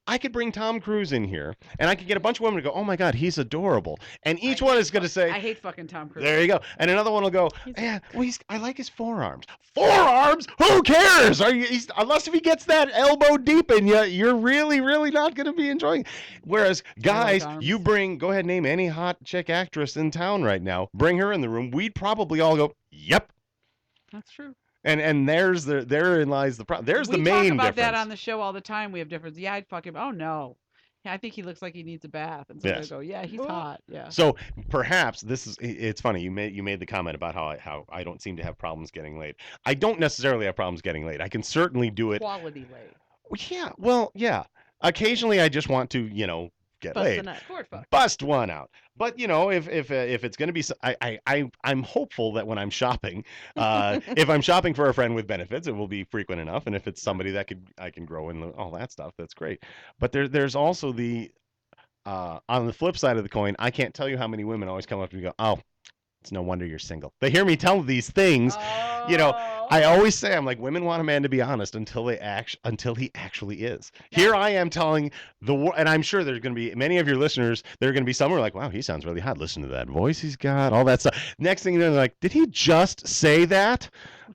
I could bring Tom Cruise in here, and I could get a bunch of women to go, "Oh my God, he's adorable," and each one is going to say, I hate fucking Tom Cruise. there you go. And another one will go, He's- yeah, well, I like his forearms. Forearms? Who cares? Unless if he gets that elbow deep in you, you're really, really not going to be enjoying it. Whereas, guys, arms. you go ahead, name any hot chick actress in town right now, bring her in the room. We'd probably all go, yep. That's true. And therein lies the problem. There's we the main talk about that difference. on the show all the time. We have difference. Yeah, I'd fuck him. Oh no. Yeah, I think he looks like he needs a bath. And so Yes. they go, yeah, he's Well, hot. Yeah. So perhaps it's funny you made the comment about how I don't seem to have problems getting laid. I don't necessarily have problems getting laid. I can certainly do it. Quality late. Yeah, well, yeah. Occasionally I just want to, get Bust a laid. nut. Ford fuck. Bust one out. But if it's going to be, I'm hopeful that when I'm shopping, if I'm shopping for a friend with benefits, it will be frequent enough. And if it's somebody that I can grow in all that stuff, that's great. But there's also the on the flip side of the coin, I can't tell you how many women always come up to me and go, oh, it's no wonder you're single. They hear me tell these things. You know, I always say, I'm like, women want a man to be honest until he actually is. Here I am telling and I'm sure there's going to be many of your listeners. There are going to be some who are like, wow, he sounds really hot. Listen to that voice he's got, all that stuff. Next thing you know, they're like, did he just say that?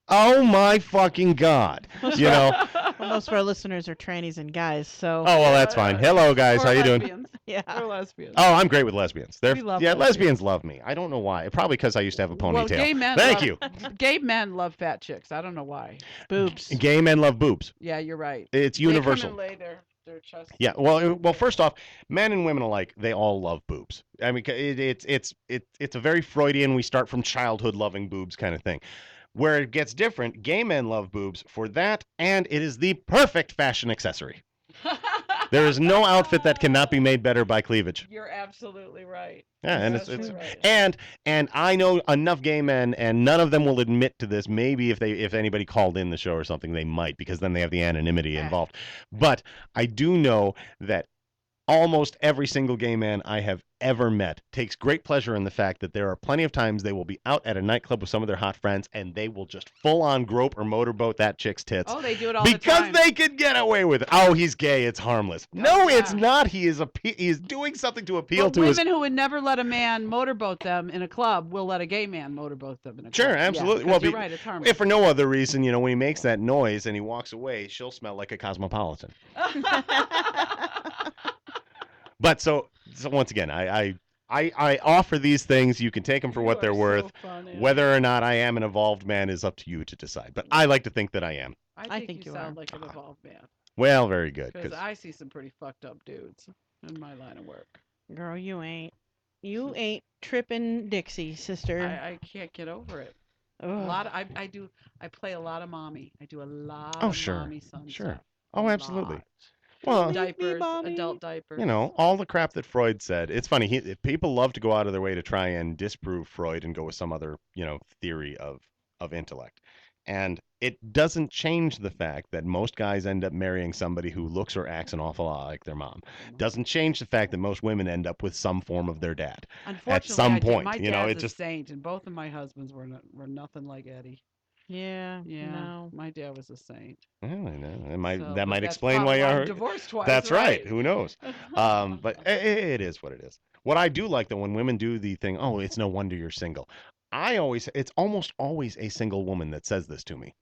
Oh my fucking God! You know. Well, most of our listeners are trannies and guys, so Oh well, that's fine. Hello guys, Or how you doing? lesbians. yeah. Or lesbians. Oh, I'm great with lesbians. We love lesbians. Lesbians love me. I don't know why. Probably because I used to have a ponytail. Well, gay men Thank love, you. Gay men love fat chicks. I don't know why. Boobs. Gay men love boobs. Yeah, you're right. It's They come universal. and lay their chest. Yeah. Well. First off, men and women alike, they all love boobs. I mean, it's a very Freudian. We start from childhood loving boobs kind of thing. Where it gets different, gay men love boobs for that, and it is the perfect fashion accessory. There is no outfit that cannot be made better by cleavage. You're absolutely right. Yeah, and You're it's absolutely right. and I know enough gay men, and none of them will admit to this. Maybe if anybody called in the show or something, they might, because then they have the anonymity involved. But I do know that almost every single gay man I have ever met takes great pleasure in the fact that there are plenty of times they will be out at a nightclub with some of their hot friends and they will just full on grope or motorboat that chick's tits. Oh, they do it all the because time. they can get away with it. Oh, he's gay. It's harmless. No, yeah. it's not. He is doing something to appeal But to his. women who would never let a man motorboat them in a club will let a gay man motorboat them in a club. Sure, absolutely. Yeah, Well, you're right. It's harmless. If for no other reason, when he makes that noise and he walks away, she'll smell like a cosmopolitan. But so once again, I offer these things. You can take them for what they're worth. Whether or not I am an evolved man is up to you to decide. But I like to think that I am. I think you sound are. like an evolved man. Well, very good. Because I see some pretty fucked up dudes in my line of work. Girl, you ain't. You ain't tripping Dixie, sister. I can't get over it. A Ugh. lot. I play a lot of mommy. I do a lot Oh, of sure. mommy son Sure. stuff. Oh, A absolutely. lot. Well, Diapers, mommy. adult diapers. all the crap that Freud said. It's funny. People love to go out of their way to try and disprove Freud and go with some other, theory of intellect. And it doesn't change the fact that most guys end up marrying somebody who looks or acts an awful lot like their mom. Doesn't change the fact that most women end up with some form of their dad. Unfortunately, some I do. point, My you know, dad's it just- a saint, and both of my husbands were nothing like Eddie. Yeah. Yeah, No. my dad was a saint. Well, I know. So, that but might that's explain why probably I'm you're divorced twice. That's right. Who knows? knows? But it is what it is. What I do like, though, when women do the thing, oh, it's no wonder you're single. It's almost always a single woman that says this to me.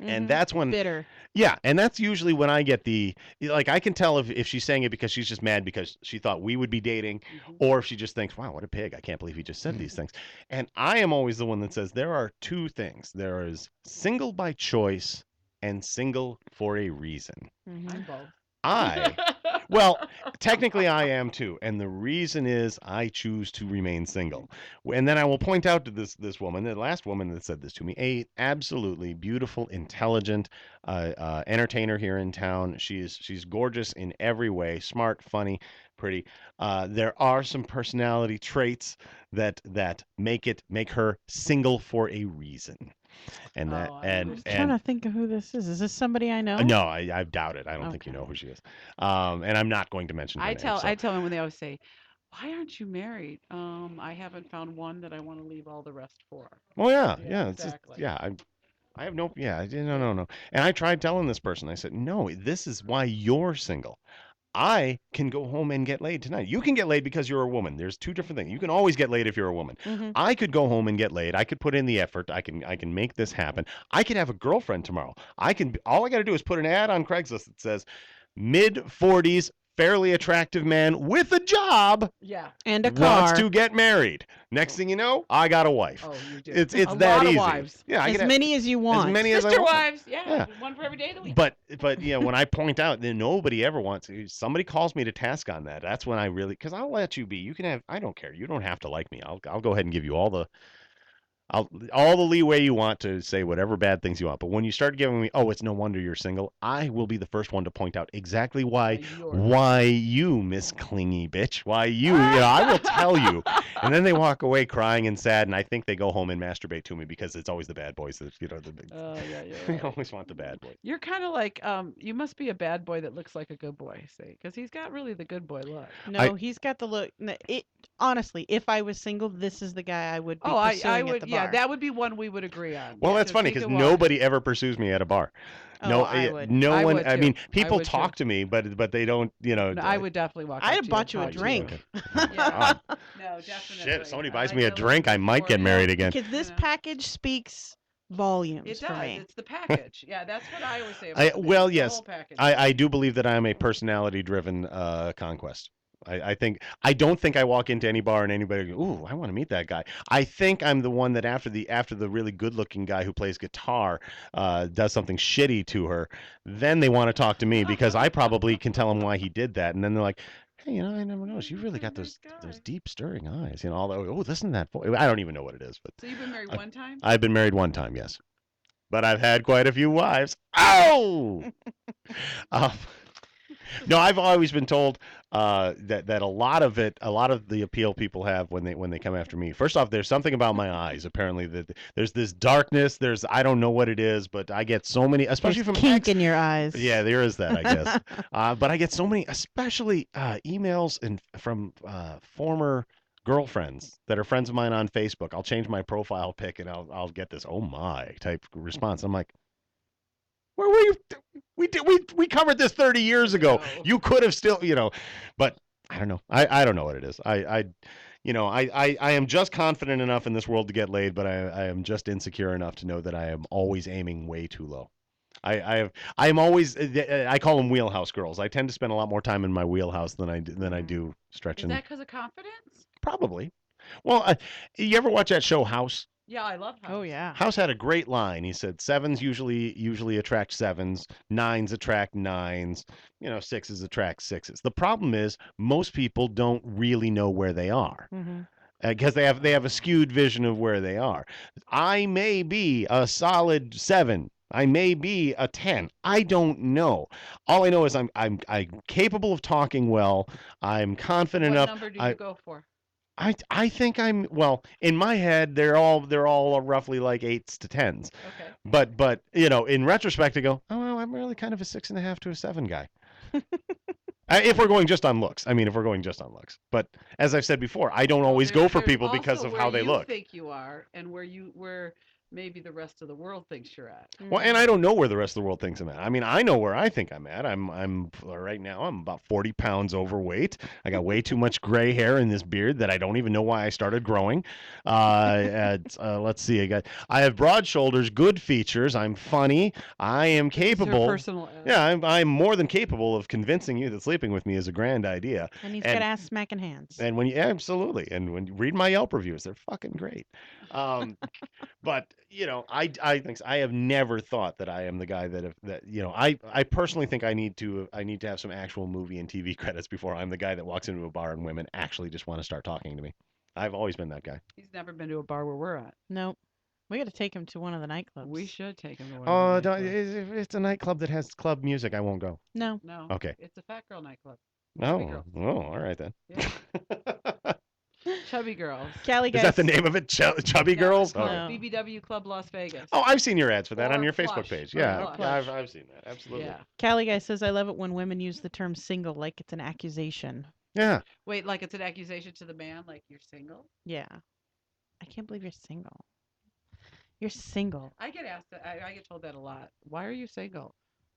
And Mhm. that's when, Bitter. yeah, and that's usually when I get I can tell if she's saying it because she's just mad because she thought we would be dating, Mhm. or if she just thinks, wow, what a pig. I can't believe he just said these things. And I am always the one that says there are two things. There is single by choice and single for a reason. Mhm. I'm both. Well, technically I am too, and the reason is I choose to remain single. And then I will point out to this woman, the last woman that said this to me, a absolutely beautiful, intelligent entertainer here in town. She's gorgeous in every way, smart, funny, pretty. There are some personality traits that make her single for a reason. And that Oh, I and I'm trying to think of who this is. Is this somebody I know? no, I doubt it. I don't think you know Okay. who she is. And I'm not going to mention her I name. tell so- I tell them when they always say, "Why aren't you married?" I haven't found one that I want to leave all the rest for. Well, yeah, Yeah, it's just, exactly. yeah. I have no, yeah, no. And I tried telling this person. I said, no, this is why you're single. I can go home and get laid tonight. You can get laid because you're a woman. There's two different things. You can always get laid if you're a woman. Mhm. I could go home and get laid. I could put in the effort. I can make this happen. I could have a girlfriend tomorrow. All I got to do is put an ad on Craigslist that says mid 40s, fairly attractive man with a job Yeah. And a car. wants to get married. Next thing you know, I got a wife. Oh, you do. It's a that lot easy. of wives. Yeah, I As could have many as you want. as many as I Sister want. wives. Yeah. Yeah. One for every day of the week. But when I point out that nobody ever wants somebody calls me to task on that. That's when I really, because I'll let you be. You can have. I don't care. You don't have to like me. I'll go ahead and give you all all the leeway you want to say whatever bad things you want. But when you start giving me, oh, it's no wonder you're single, I will be the first one to point out exactly Why you're why you, Miss Clingy bitch, why you know, I will tell you. And then they walk away crying and sad, and I think they go home and masturbate to me because it's always the bad boys that, Oh, yeah, you're they right. always want the bad boys. You're kind of like, you must be a bad boy that looks like a good boy, see? Because he's got really the good boy look. I No, he's got the look. It honestly, if I was single, this is the guy I would be Oh, I pursuing at would, the yeah, bar. that would be one we would agree on. Well, Yeah, that's funny we because could walk. nobody ever pursues me at a bar. Oh, No, I would. no I one. would I mean, too. I people would talk too. to me, but they don't. No, I would definitely walk I'd up have to bought you you and a talk to you. drink. Okay. Oh, Yeah. God. No, Shit, if definitely. somebody I buys like me a to listen drink, I might before get you- married again. Because this know. package speaks volumes It for does. me. It's the package. Yeah, that's what I always say about I, the well, it's the yes, whole package. I do believe that I am a personality-driven conquest. I think I don't think I walk into any bar and anybody go, ooh, I want to meet that guy. I think I'm the one that after the really good-looking guy who plays guitar does something shitty to her, then they want to talk to me because I probably can tell them why he did that, and then they're like, hey, I never noticed. You really got Nice those guy. deep, stirring eyes. Although, oh, listen to that voice. I don't even know what it is, but So you've been married I've, one time? I've been married one time, yes, but I've had quite a few wives. Oh. Um, no, I've always been told that a lot of the appeal people have when they come after me. First off, there's something about my eyes. Apparently, that there's this darkness. I don't know what it is, but I get so many, especially There's from kink in your eyes. Yeah, there is that, I guess. But I get so many, especially emails from former girlfriends that are friends of mine on Facebook. I'll change my profile pic and I'll get this oh my type response. I'm like, where were you? We covered this 30 years ago. know. You could have still, but I don't know. I don't know what it is. I am just confident enough in this world to get laid, but I am just insecure enough to know that I am always aiming way too low. I'm always I call them wheelhouse girls. I tend to spend a lot more time in my wheelhouse than I do Is stretching. that because of confidence? Probably. Well, you ever watch that show House? Yeah, I love House. Oh yeah. House had a great line. He said sevens usually attract sevens, nines attract nines, sixes attract sixes. The problem is most people don't really know where they are hmm because they have a skewed vision of where they are. I may be a solid 7. I may be a 10. I don't know. All I know is I'm capable of talking well. I'm confident What enough. number do you go for? I think I'm well in my head. They're all roughly like 8s to 10s. Okay. But in retrospect, I go, oh well, I'm really kind of a 6.5 to a 7 guy. If we're going just on looks, if we're going just on looks. But as I've said before, I don't always go for There's people because also of how they where you look. think you are and where maybe the rest of the world thinks you're at. Well, and I don't know where the rest of the world thinks I'm at. I know where I think I'm at. I'm right now. I'm about 40 pounds overweight. I got way too much gray hair in this beard that I don't even know why I started growing. Let's see. I have broad shoulders, good features. I'm funny. I am This is her capable. personal ad. Yeah, I'm more than capable of convincing you that sleeping with me is a grand idea. And he's And- got ass smacking hands. And absolutely, and when you read my Yelp reviews, they're fucking great. But I think I have never thought that I am the guy I personally think I need to have some actual movie and TV credits before I'm the guy that walks into a bar and women actually just want to start talking to me. I've always been that guy. He's never been to a bar where we're at. Nope. We got to take him to one of the nightclubs. We should take him to one. Oh, of the nightclubs. if it's a nightclub that has club music, I won't go. No. No. Okay. It's a fat girl nightclub. No. girls. Oh, all right then. Yeah. Chubby girls. Cali Is guys. that the name of it? Chubby No, Girls? it's called Okay. No. BBW Club Las Vegas. Oh, I've seen your ads for that on Or your Facebook Plush. page. Or Yeah, Plush. yeah, I've seen that. Absolutely. Yeah. Cali guy says I love it when women use the term single like it's an accusation. Yeah. Wait, like it's an accusation to the man, like you're single? Yeah. I can't believe you're single. You're single. I get asked that. I get told that a lot. Why are you single?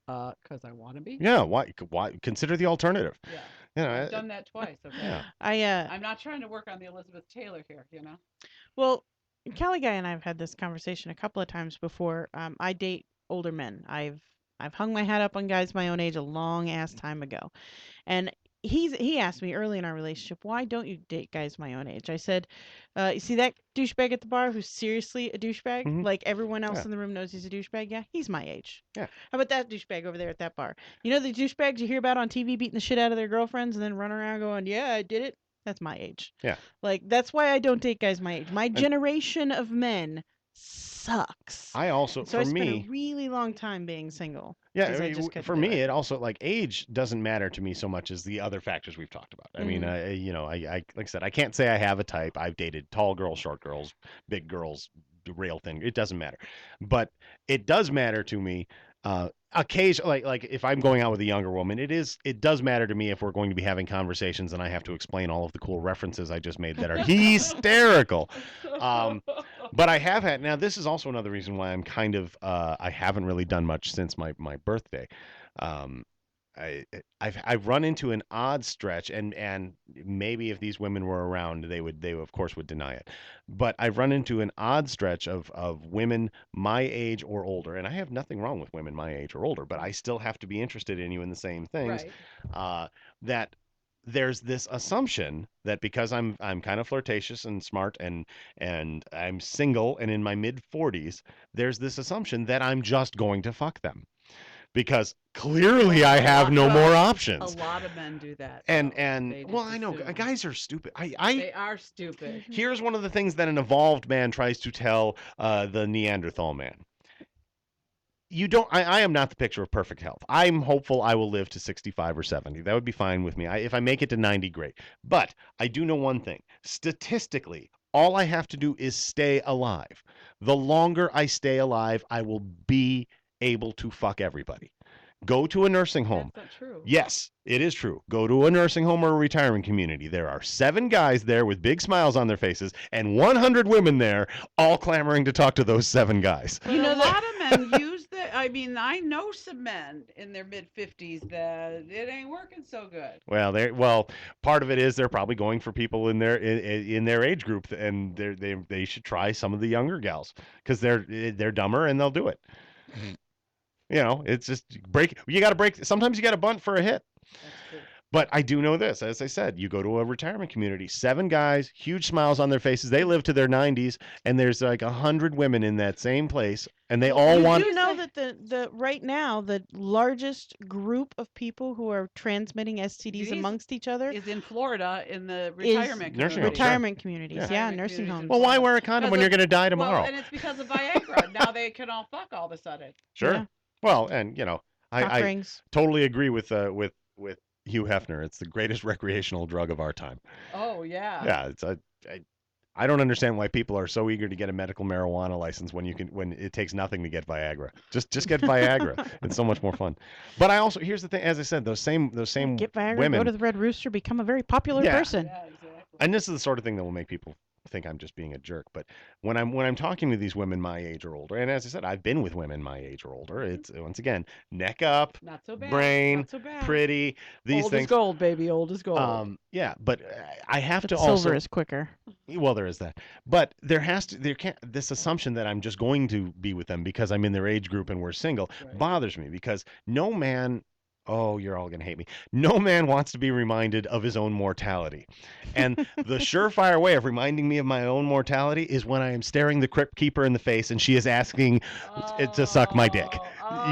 'Cause I want to be. Yeah. Why? Consider the alternative? Yeah. Yeah. I've done that twice. Okay. Yeah. I'm not trying to work on the Elizabeth Taylor here, Well, Cali guy and I have had this conversation a couple of times before. I date older men. I've hung my hat up on guys my own age a long ass time ago, and he asked me early in our relationship, why don't you date guys my own age? I said, you see that douchebag at the bar who's seriously a douchebag? Mhm. Like everyone else Yeah. in the room knows he's a douchebag. Yeah, he's my age. Yeah. How about that douchebag over there at that bar? You know the douchebags you hear about on TV beating the shit out of their girlfriends and then run around going, yeah, I did it. That's my age. Yeah. Like, that's why I don't date guys my age. My And generation of men sucks. I also, So for I spent a me, really long time being single yeah, because I just for couldn't do me, it. it also like age doesn't matter to me so much as the other factors we've talked about. I mean, Mhm. I like I said, I can't say I have a type. I've dated tall girls, short girls, big girls, the rail thing. It doesn't matter, but it does matter to me. Occasionally, like if I'm going out with a younger woman, it does matter to me if we're going to be having conversations and I have to explain all of the cool references I just made that are hysterical. But I have had, now this is also another reason why I'm kind of I haven't really done much since my birthday. Um, I've run into an odd stretch, and maybe if these women were around, they of course would deny it. But I've run into an odd stretch of women my age or older, and I have nothing wrong with women my age or older, but I still have to be interested in you in the same things. Right. That there's this assumption that because I'm kind of flirtatious and smart and I'm single and in my mid 40s, there's this assumption that I'm just going to fuck them because clearly I have no more A options. lot of men do that. And though. They well, just I know assume. guys are stupid. They are stupid. Mhm. Here's one of the things that an evolved man tries to tell the Neanderthal man. You don't I am not the picture of perfect health. I'm hopeful I will live to 65 or 70. That would be fine with me. If I make it to 90, great. But I do know one thing. Statistically, all I have to do is stay alive. The longer I stay alive, I will be able to fuck everybody. Go to a nursing home. That's not true. Yes, it is true. Go to a nursing home or a retirement community. There are 7 guys there with big smiles on their faces and 100 women there all clamoring to talk to those 7 guys. But You know a that- lot of men use the. I mean, I know some men in their mid 50s that it ain't working so good. Well, part of it is they're probably going for people in their age group, and they should try some of the younger gals because they're dumber and they'll do it. You know, it's just break. You got to break. Sometimes you got to bunt for a hit. That's true. But I do know this, as I said, you go to a retirement community, 7 guys, huge smiles on their faces. They live to their 90s, and there's like 100 women in that same place, and they all You want. do know that the right now the largest group of people who are transmitting STDs These amongst each other Is in Florida in the Is retirement nursing community. homes, sure. retirement communities. Yeah. Yeah, Retirement nursing communities homes. in Well, why Florida. wear a condom when Because you're going to die tomorrow? Well, and it's because of Viagra. Now they can all fuck all of a sudden. Sure. Yeah. Well, and you know, Cock I rings. totally agree with Hugh Hefner. It's the greatest recreational drug of our time. Oh yeah. Yeah, I don't understand why people are so eager to get a medical marijuana license when it takes nothing to get Viagra. Just get Viagra. It's so much more fun. But I also, here's the thing, as I said, those same Get Viagra, women. go to the Red Rooster, become a very popular Yeah. person. Yeah, exactly. And this is the sort of thing that will make people think I'm just being a jerk. But when I'm talking to these women my age or older, and as I said, I've been with women my age or older. It's once again neck up, Not so bad. brain, Not so bad. pretty. These Old things. is gold, baby. Old is gold. Yeah, but I have But to silver also. is quicker. Well, there is that, but there can't this assumption that I'm just going to be with them because I'm in their age group and we're single Right. bothers me because no man. Oh, you're all gonna hate me. No man wants to be reminded of his own mortality, and the surefire way of reminding me of my own mortality is when I am staring the crypt keeper in the face and she is asking it to suck my dick.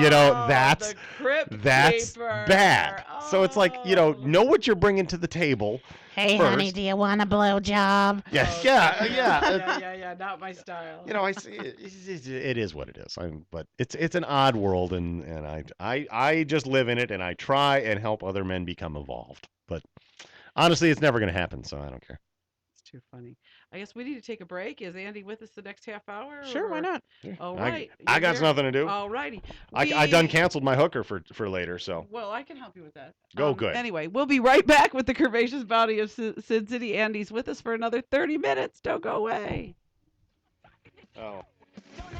You know, that's the crypt that's keeper. bad. So it's like, you Oh. know what you're bringing to the table. Hey, First- honey, do you want a blowjob? Yeah, Oh, yeah, yeah. Not my style. You know, I see it is what it is. But it's an odd world, and I just live in it, and I try and help other men become evolved. But honestly, it's never going to happen, so I don't care. It's too funny. I guess we need to take a break. Is Andy with us the next half hour? Sure, why or- not? All I- right. I You're got here? nothing to do. All righty. I done canceled my hooker for later, so Well, I can help you with that. Go good. Anyway, we'll be right back with the Curvaceous Bounty of Sin City. Andy's with us for another 30 minutes. Don't go away. oh. Don't